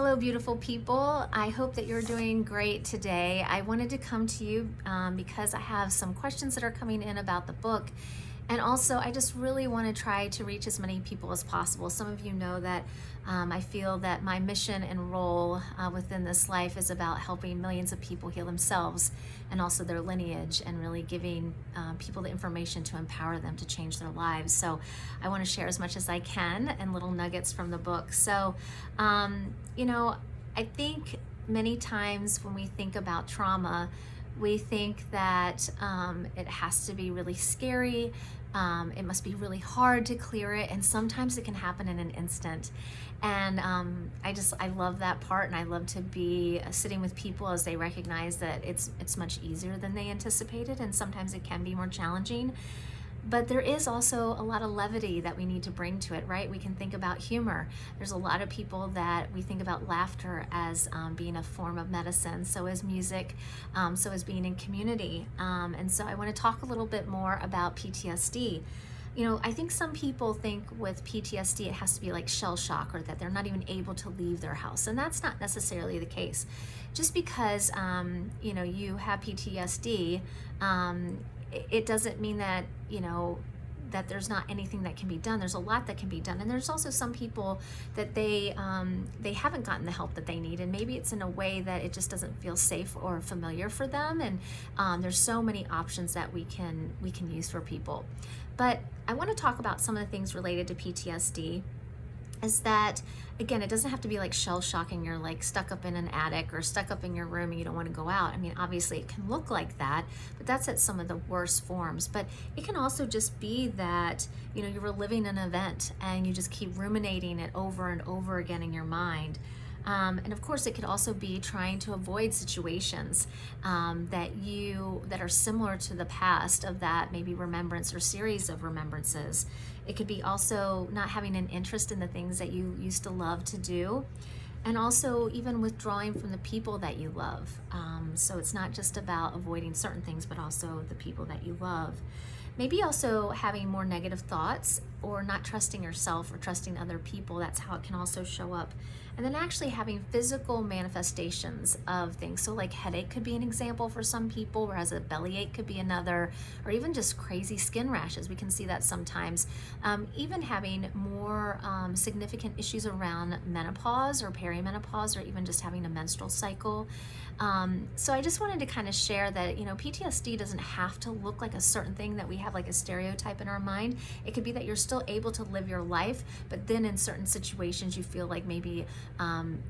Hello, beautiful people. I hope that you're doing great today. I wanted to come to you because I have some questions that are coming in about the book. And also, I just really want to try to reach as many people as possible. Some of you know that I feel that my mission and role within this life is about helping millions of people heal themselves and also their lineage, and really giving people the information to empower them to change their lives. So I want to share as much as I can and little nuggets from the book. So, I think many times when we think about trauma, we think that it has to be really scary. It must be really hard to clear it, and sometimes it can happen in an instant. And I love that part, and I love to be sitting with people as they recognize that it's much easier than they anticipated, and sometimes it can be more challenging. But there is also a lot of levity that we need to bring to it, right? We can think about humor. There's a lot of people that we think about laughter as being a form of medicine. So is music, so is being in community. And so I want to talk a little bit more about PTSD. I think some people think with PTSD it has to be like shell shock, or that they're not even able to leave their house. And that's not necessarily the case. Just because, you have PTSD, it doesn't mean that, that there's not anything that can be done. There's a lot that can be done. And there's also some people that they haven't gotten the help that they need. And maybe it's in a way that it just doesn't feel safe or familiar for them. And there's so many options that we can use for people. But I want to talk about some of the things related to PTSD. Is that, again, it doesn't have to be like shell shocking. You're like stuck up in an attic or stuck up in your room and you don't want to go out. I mean, obviously it can look like that, but that's at some of the worst forms. But it can also just be that, you're reliving an event and you just keep ruminating it over and over again in your mind. And of course, it could also be trying to avoid situations that are similar to the past of that maybe remembrance or series of remembrances. It could be also not having an interest in the things that you used to love to do, and also even withdrawing from the people that you love. So it's not just about avoiding certain things, but also the people that you love. Maybe also having more negative thoughts, or not trusting yourself or trusting other people. That's how it can also show up. And then actually having physical manifestations of things. So like headache could be an example for some people, whereas a bellyache could be another, or even just crazy skin rashes. We can see that sometimes. Even having more significant issues around menopause or perimenopause, or even just having a menstrual cycle. So I just wanted to kind of share that, PTSD doesn't have to look like a certain thing that we have like a stereotype in our mind. It could be that you're still able to live your life, but then in certain situations you feel like maybe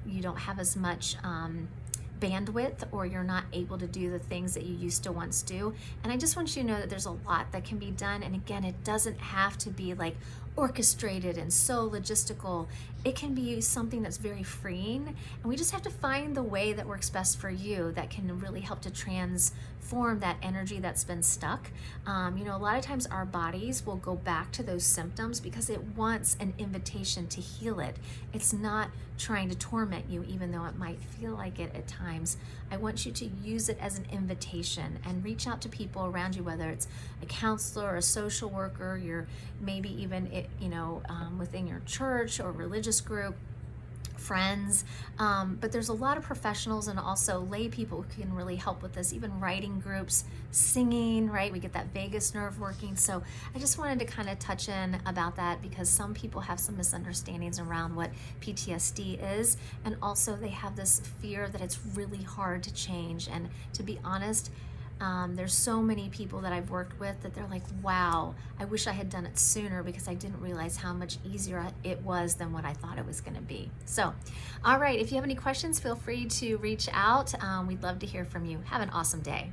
you don't have as much bandwidth, or you're not able to do the things that you used to once do. And I just want you to know that there's a lot that can be done. And again, it doesn't have to be like orchestrated and so logistical. It can be something that's very freeing, and we just have to find the way that works best for you, that can really help to transform that energy that's been stuck. A lot of times our bodies will go back to those symptoms because it wants an invitation to heal it. It's not trying to torment you, even though it might feel like it at times. I want you to use it as an invitation and reach out to people around you, whether it's a counselor or a social worker, you're maybe even within your church or religious group, friends, but there's a lot of professionals and also lay people who can really help with this, even writing groups, singing, right? We get that vagus nerve working. So I just wanted to kind of touch in about that, because some people have some misunderstandings around what PTSD is, and also they have this fear that it's really hard to change. And to be honest, there's so many people that I've worked with that they're like, wow, I wish I had done it sooner, because I didn't realize how much easier it was than what I thought it was going to be. So, all right, if you have any questions, feel free to reach out. We'd love to hear from you. Have an awesome day.